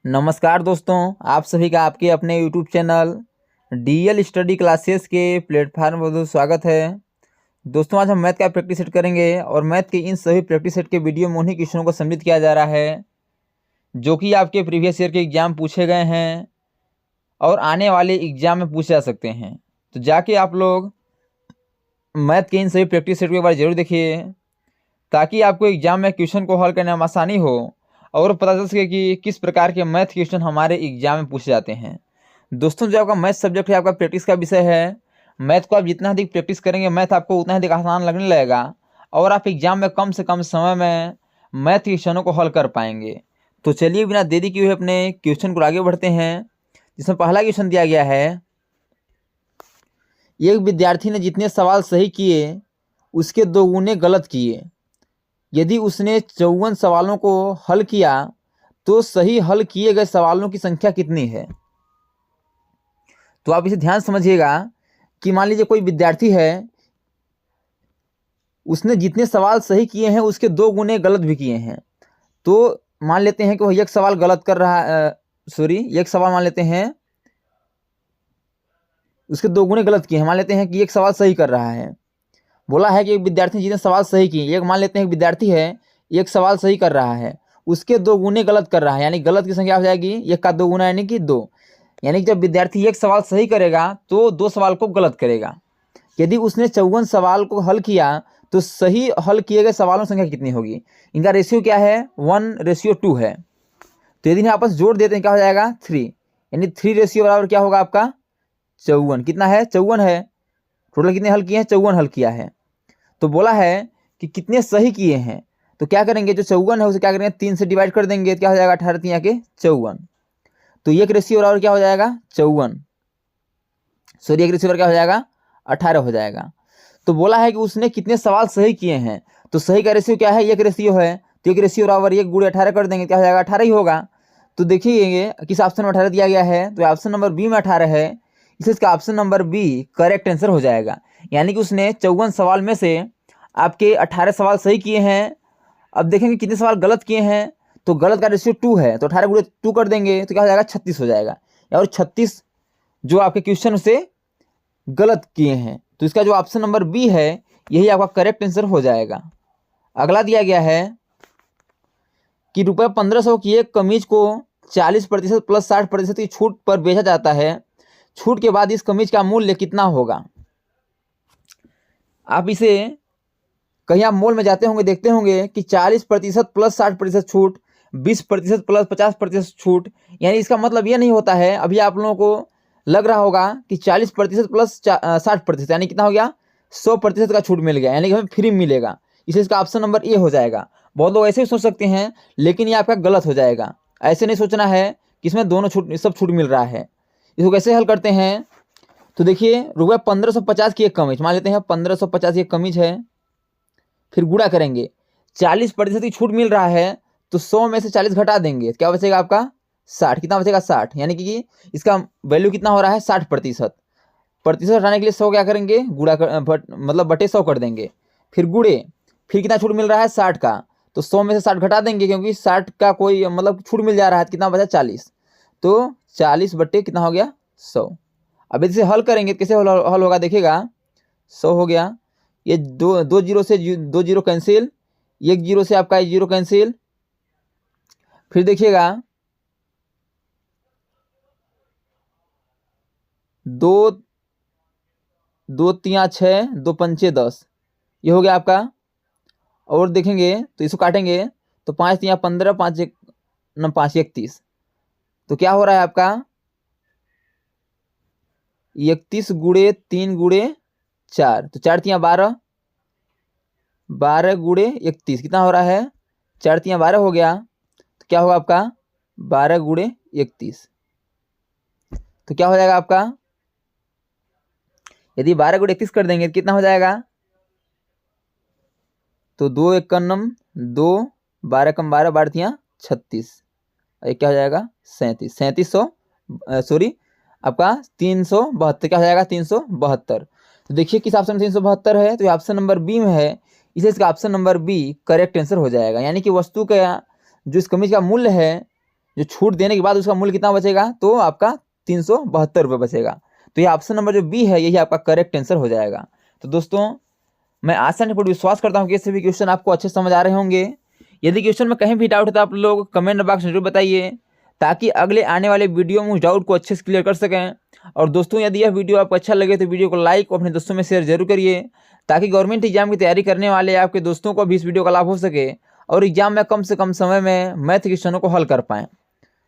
नमस्कार दोस्तों, आप सभी का आपके अपने YouTube channel DL study classes के प्लेटफार्म पर स्वागत है। दोस्तों, आज हम मैथ का प्रैक्टिस सेट करेंगे और मैथ के इन सभी प्रैक्टिस सेट के वीडियो में उन्हीं क्वेश्चनों को सम्मिलित किया जा रहा है जो कि आपके प्रीवियस ईयर के एग्जाम पूछे गए हैं और आने वाले एग्जाम में पूछे जा सकते हैं। तो जाके आप लोग मैथ के इन सभी प्रैक्टिस सेट को एक बार जरूर देखिए ताकि आपको एग्जाम में क्वेश्चन को हल करने में आसानी हो और पता चल सके कि किस प्रकार के मैथ क्वेश्चन हमारे एग्जाम में पूछे जाते हैं। दोस्तों, जो आपका मैथ सब्जेक्ट है, आपका प्रैक्टिस का विषय है। मैथ को आप जितना अधिक प्रैक्टिस करेंगे, मैथ आपको उतना अधिक आसान लगने लगेगा और आप एग्जाम में कम से कम समय में मैथ क्वेश्चनों को हल कर पाएंगे। तो चलिए बिना देरी किए हुए अपने क्वेश्चन को आगे बढ़ते हैं, जिसमें पहला क्वेश्चन दिया गया है। एक विद्यार्थी ने जितने सवाल सही किए उसके दोगुने गलत किए। यदि उसने 54 सवालों को हल किया तो सही हल किए गए सवालों की संख्या कितनी है। तो आप इसे ध्यान समझिएगा कि मान लीजिए कोई विद्यार्थी है, उसने जितने सवाल सही किए हैं उसके 2 गुने गलत भी किए हैं। तो मान लेते हैं कि वह एक सवाल गलत कर रहा एक सवाल मान लेते हैं उसके 2 गुने गलत किए हैं। मान लेते हैं कि एक सवाल सही कर रहा है। बोला है कि एक विद्यार्थी जितने सवाल सही किए, एक मान लेते हैं एक विद्यार्थी है, एक सवाल सही कर रहा है, उसके 2 गुने गलत कर रहा है, यानी गलत की संख्या हो जाएगी एक का 2 गुना यानी कि 2। यानी कि जब विद्यार्थी एक सवाल सही करेगा तो 2 सवाल को गलत करेगा। यदि उसने 54 सवाल को हल किया तो सही हल किए गए सवालों की संख्या कितनी होगी। इनका रेशियो क्या है? 1:2 है। तो यदि इन्हें आपस जोड़ देते हैं क्या हो जाएगा? 3, यानी 3 रेशियो बराबर क्या होगा आपका? 54। कितना है? 54 है। टोटल कितने हल किए हैं? 54 हल किया है। तो बोला है कि कितने सही किए हैं। तो क्या करेंगे, जो 54 है उसे क्या करेंगे? 3 से डिवाइड कर देंगे। क्या हो जाएगा? 18 3 के 54। तो एक रेशियो बराबर क्या हो जाएगा? 54। एक रेशियो बराबर क्या हो जाएगा? 18 हो जाएगा। तो बोला है कि उसने कितने सवाल सही किए हैं। तो सही का रेशियो क्या है? एक रेशियो है। तो एक रेशियो बराबर 1 गुणे 18 कर देंगे। क्या हो जाएगा? 18 ही होगा। तो देखिए किस ऑप्शन में 18 दिया गया है। तो ऑप्शन नंबर बी में 18 है, इसलिए इसका option number B correct answer हो जाएगा। यानी कि उसने 54 सवाल में से आपके 18 सवाल सही किए हैं। अब देखेंगे कितने सवाल गलत किए हैं। तो गलत का रेशियो 2 है, तो 18 गुणे 2 कर देंगे तो क्या हो जाएगा? 36 हो जाएगा। और 36 जो आपके क्वेश्चन से गलत किए हैं। तो इसका जो ऑप्शन नंबर बी है यही आपका करेक्ट आंसर हो जाएगा। अगला दिया गया है कि ₹1500 की एक कमीज को 40% प्लस 60% की छूट पर बेचा जाता है। छूट के बाद इस कमीज का मूल्य कितना होगा। आप इसे कहीं आप मॉल में जाते होंगे, देखते होंगे कि 40% प्लस 60% छूट, 20% प्लस 50% छूट। यानी इसका मतलब ये नहीं होता है, अभी आप लोगों को लग रहा होगा कि 40% प्लस 60% यानी कितना हो गया? 100% का छूट मिल गया, यानी कि हमें फ्री मिलेगा। इसलिए इसका ऑप्शन नंबर ए हो जाएगा। बहुत लोग ऐसे ही सोच सकते हैं, लेकिन ये आपका गलत हो जाएगा। ऐसे नहीं सोचना है कि इसमें दोनों छूट सब छूट मिल रहा है। इसको कैसे हल करते हैं? तो देखिए ₹1550 की एक कमीज, मान लेते हैं 1550 की एक कमीज है, फिर गुणा करेंगे। 40% की छूट मिल रहा है तो 100 में से 40 घटा देंगे, क्या बचेगा आपका? 60। कितना बचेगा? 60। यानी कि इसका वैल्यू कितना हो रहा है? 60%। प्रतिशत हटाने के लिए 100 क्या करेंगे? गुणा कर मतलब बटे 100 कर देंगे, फिर गुणे। फिर कितना छूट मिल रहा है? 60 का। तो 100 में से 60 घटा देंगे, क्योंकि 60 का कोई मतलब छूट मिल जा रहा है। कितना बचा? 40। तो 40 बटे कितना हो गया? 100। अब इसे हल करेंगे, कैसे हल होगा देखिएगा। 100 हो गया, ये दो जीरो से 2 जीरो कैंसिल, 1 जीरो से आपका 1 जीरो कैंसिल। फिर देखिएगा 2 2 3 6, 2 पंचे 10, ये हो गया आपका। और देखेंगे तो इसको काटेंगे तो 5 3 15, 5 1 5 31। तो क्या हो रहा है आपका? 31 गुणे 3 गुणे 4, तो 4 3 12, 12 गुणे 31 कितना हो रहा है? 4 3 12 हो गया। तो क्या होगा आपका? 12 गुणे 31। तो क्या हो जाएगा आपका? यदि 12 गुणे 31 कर देंगे तो कितना हो जाएगा? तो 2 1 कन्नम 2, 12 कम 12, 12 तिया 36। ये क्या हो जाएगा? 37। 3700 आपका 372। क्या हो जाएगा? 372। तो देखिए किस ऑप्शन में 372 है, तो ऑप्शन नंबर बी में है, इसलिए इसका option number B correct answer हो जाएगा। यानी कि वस्तु का जो इस कमीज का मूल्य है जो छूट देने के बाद उसका मूल्य कितना बचेगा, तो आपका 372 रुपये बचेगा। तो ये ऑप्शन नंबर जो बी है यही आपका करेक्ट आंसर हो जाएगा। तो दोस्तों मैं आशा नहीं विश्वास करता हूँ कि ये सभी क्वेश्चन आपको अच्छे समझ आ रहे होंगे। यदि क्वेश्चन में कहीं भी डाउट है तो आप लोग कमेंट बॉक्स में जरूर बताइए, ताकि अगले आने वाले वीडियो में उस डाउट को अच्छे से क्लियर कर सकें। और दोस्तों यदि यह वीडियो आपको अच्छा लगे तो वीडियो को लाइक और अपने दोस्तों में शेयर जरूर करिए, ताकि गवर्नमेंट एग्जाम की तैयारी करने वाले आपके दोस्तों को भी इस वीडियो का लाभ हो सके और एग्जाम में कम से कम समय में मैथ क्वेश्चनों को हल कर पाएँ।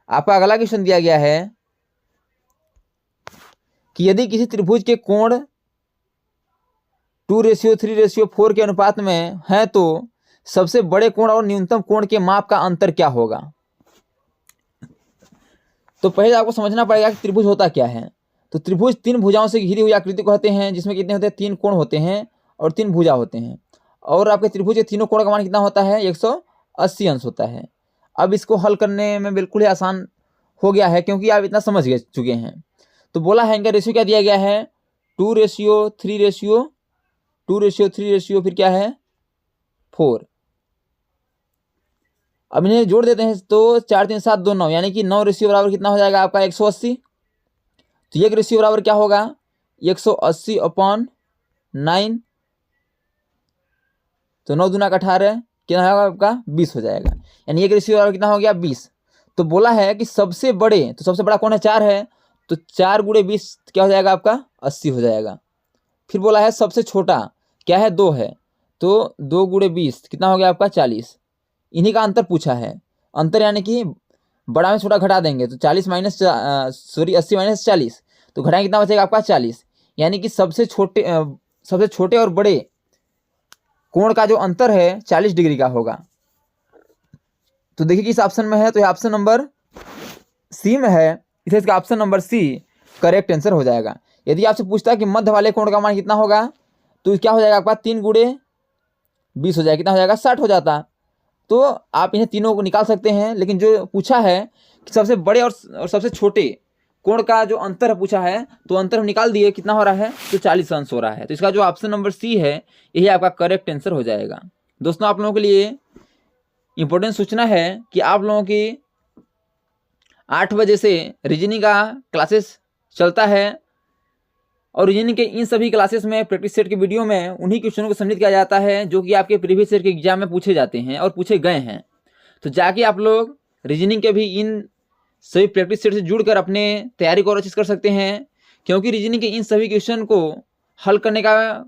आपका अगला क्वेश्चन दिया गया है कि यदि किसी त्रिभुज के कोण 2:3:4 के अनुपात में है तो सबसे बड़े कोण और न्यूनतम कोण के माप का अंतर क्या होगा। तो पहले आपको समझना पड़ेगा कि त्रिभुज होता क्या है। तो त्रिभुज 3 भुजाओं से घिरी हुई आकृति को कहते हैं, जिसमें कितने होते हैं, 3 कोण होते हैं और 3 भुजा होते हैं। और आपके त्रिभुज के तीनों कोण का मान कितना होता है, 180 अंश होता है। अब इसको हल करने में बिल्कुल ही आसान हो गया है, क्योंकि आप इतना समझ चुके हैं। तो बोला है इनका रेशियो क्या दिया गया है, 2:3:2 फिर क्या है 4। अब इन्हें जोड़ देते हैं तो 4 3 7 2 9, यानी कि 9 रेशियो बराबर कितना हो जाएगा आपका 180। तो एक रेशियो बराबर क्या होगा 180/9, तो 9 दूना का 18 कितना होगा आपका 20 हो जाएगा, यानी एक रेशियो बराबर कितना हो गया 20। तो बोला है कि सबसे बड़े, तो सबसे बड़ा कौन है 4 है, तो 4 × 20 क्या हो जाएगा आपका 80 हो जाएगा। फिर बोला है सबसे छोटा क्या है 2 है, तो 2 × 20 कितना हो गया आपका 40। इन्हीं का अंतर पूछा है, अंतर यानी कि बड़ा में छोटा घटा देंगे तो 80 - 40, तो घटाएं कितना बचेगा आपका 40, यानी कि सबसे छोटे और बड़े कोण का जो अंतर है 40 डिग्री का होगा। तो देखिए किस ऑप्शन में है, तो ये ऑप्शन नंबर सी में है, इसलिए इसका option number C correct answer हो जाएगा। यदि आपसे पूछता है कि मध्य वाले कोण का मान कितना होगा, तो क्या हो जाएगा आपका 3 × 20 हो जाएगा, कितना हो जाएगा 60 हो जाता। तो आप इन्हें तीनों को निकाल सकते हैं, लेकिन जो पूछा है कि सबसे बड़े और सबसे छोटे कोण का जो अंतर पूछा है, तो अंतर हम निकाल दिए, कितना हो रहा है तो 40 अंश हो रहा है। तो इसका जो ऑप्शन नंबर सी है यही आपका करेक्ट आंसर हो जाएगा। दोस्तों आप लोगों के लिए इंपॉर्टेंट सूचना है कि आप लोगों की 8 बजे से रीजनिंग का क्लासेस चलता है, और रीजनिंग के इन सभी क्लासेस में प्रैक्टिस सेट के वीडियो में उन्हीं क्वेश्चनों को सम्मिलित किया जाता है जो कि आपके प्रीवियस ईयर के एग्जाम में पूछे जाते हैं और पूछे गए हैं। तो जाके आप लोग रीजनिंग के भी इन सभी प्रैक्टिस सेट से जुड़कर अपने तैयारी को और अच्छे से कर सकते हैं, क्योंकि रीजनिंग के इन सभी क्वेश्चन को हल करने का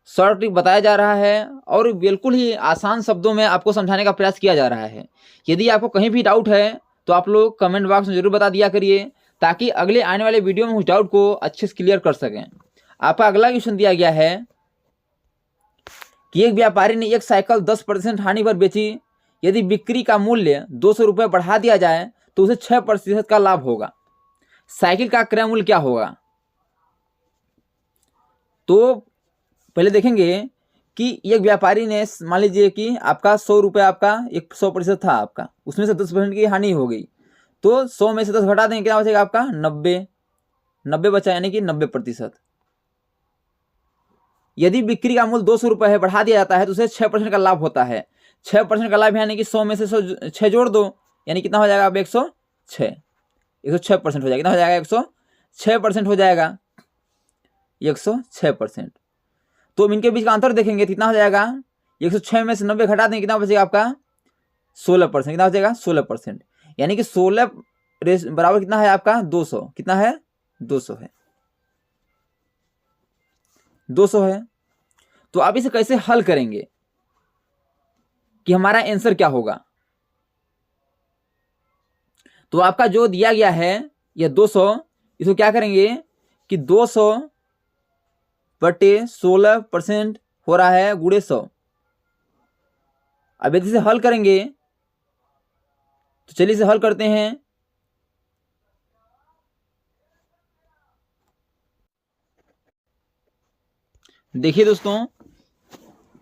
शॉर्ट ट्रिक बताया जा रहा है और बिल्कुल ही आसान शब्दों में आपको समझाने का प्रयास किया जा रहा है। यदि आपको कहीं भी डाउट है तो आप लोग कमेंट बॉक्स में जरूर बता दिया करिए, ताकि अगले आने वाले वीडियो में उस डाउट को अच्छे से क्लियर कर सकें। आपका अगला क्वेश्चन दिया गया है कि एक व्यापारी ने एक साइकिल 10% हानि पर बेची, यदि बिक्री का मूल्य 200 रुपये बढ़ा दिया जाए तो उसे 6% का लाभ होगा। साइकिल का क्रय मूल्य क्या होगा। तो पहले देखेंगे कि एक व्यापारी ने, मान लीजिए कि आपका 100 रुपये आपका 100% था आपका, उसमें से 10% की हानि हो गई, तो 100 में से 10 घटा देंगे, क्या बचेगा आपका 90 बचा, यानी कि 90%। यदि बिक्री का मूल्य 200 रुपये है, बढ़ा दिया जाता है तो उसे 6% का लाभ होता है। 6% का लाभ यानी कि 100 में से 6 जोड़ दो, यानी कितना हो जाएगा अब 106% हो जाएगा, कितना हो जाएगा 106% हो जाएगा, 106%। तो हम इनके बीच का अंतर देखेंगे, कितना हो जाएगा 106 में से 90 घटा देंगे, कितना बचेगा आपका 16%, कितना बचेगा 16%, यानी कि 16 बराबर कितना है आपका 200, कितना है 200 है, 200 है। तो आप इसे कैसे हल करेंगे कि हमारा आंसर क्या होगा। तो आपका जो दिया गया है यह 200, इसको क्या करेंगे कि 200/16% हो रहा है गुणे 100। अब यदि इसे हल करेंगे तो चलिए इसे हल करते हैं। देखिए दोस्तों,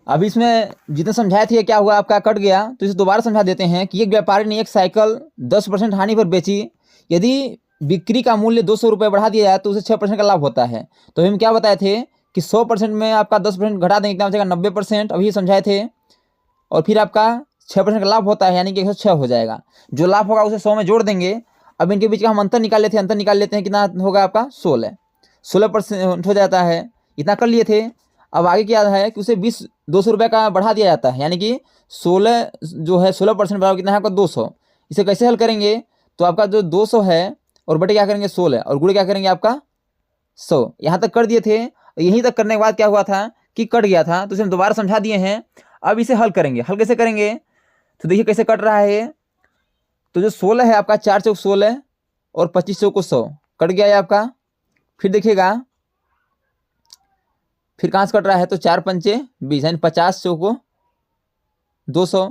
अब इसमें जितना समझाया था क्या हुआ आपका कट गया, तो इसे दोबारा समझा देते हैं कि एक व्यापारी ने एक साइकिल 10% हानि पर बेची, यदि बिक्री का मूल्य 200 रुपये बढ़ा दिया जाए तो उसे 6% का लाभ होता है। तो हम क्या बताए थे कि 100% में आपका 10% घटा देंगे, कितना बचेगा 90%, अभी समझाए थे। और फिर आपका 6% का लाभ होता है, यानी कि 106 हो जाएगा। जो लाभ होगा उसे 100 में जोड़ देंगे। अब इनके बीच का हम अंतर निकाल लेते हैं। अंतर निकाल लेते हैं, कितना होगा आपका 16% हो जाता है। इतना कर लिए थे। अब आगे क्या है कि उसे 200 रुपये का बढ़ा दिया जाता है, यानी कि 16 जो है 16% बराबर कितना है आपका 200। इसे कैसे हल करेंगे, तो आपका जो 200 है और बटे क्या करेंगे 16 और गुणे क्या करेंगे आपका 100। यहाँ तक कर दिए थे। यहीं तक करने के बाद क्या हुआ था कि कट गया था, तो इसे हम दोबारा समझा दिए हैं। अब इसे हल करेंगे। हल कैसे करेंगे, तो देखिए कैसे कट रहा है। तो जो 16 है आपका 4 चौक 16 और 25 चौक 100 कट गया है आपका। फिर देखिएगा फिर कहाँ से कट रहा है, तो 4 पंचे 20 यानी 50 चौको 200।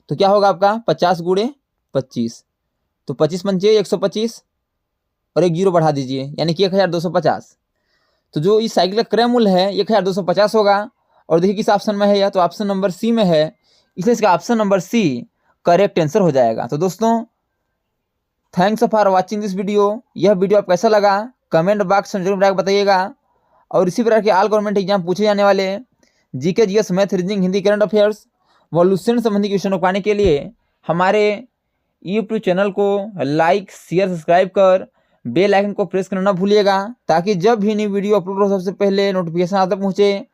तो क्या होगा आपका 50 गुणे 25, तो 25 पंचे 125 और एक जीरो बढ़ा दीजिए, यानी कि 1250। तो जो इस साइकिल का क्रय मूल्य है 1250 होगा। और देखिए किस ऑप्शन में है यह, तो ऑप्शन नंबर सी में है, इसलिए इसका option number C correct answer हो जाएगा। तो दोस्तों thanks for watching this video. यह वीडियो आप कैसा लगा कमेंट बॉक्स में जरूर बताइएगा। और इसी प्रकार के ऑल गवर्नमेंट एग्जाम पूछे जाने वाले GK GS math reasoning Hindi current affairs violation संबंधी क्वेश्चन पाने के लिए हमारे यूट्यूब चैनल को लाइक शेयर सब्सक्राइब कर बेल आइकन को प्रेस करना ना भूलिएगा, ताकि जब भी नई वीडियो अपलोड हो सबसे पहले नोटिफिकेशन आप तक पहुँचे।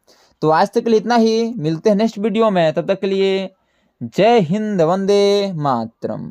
तो आज तक के लिए इतना ही, मिलते हैं नेक्स्ट वीडियो में। तब तक के लिए जय हिंद, वंदे मातरम।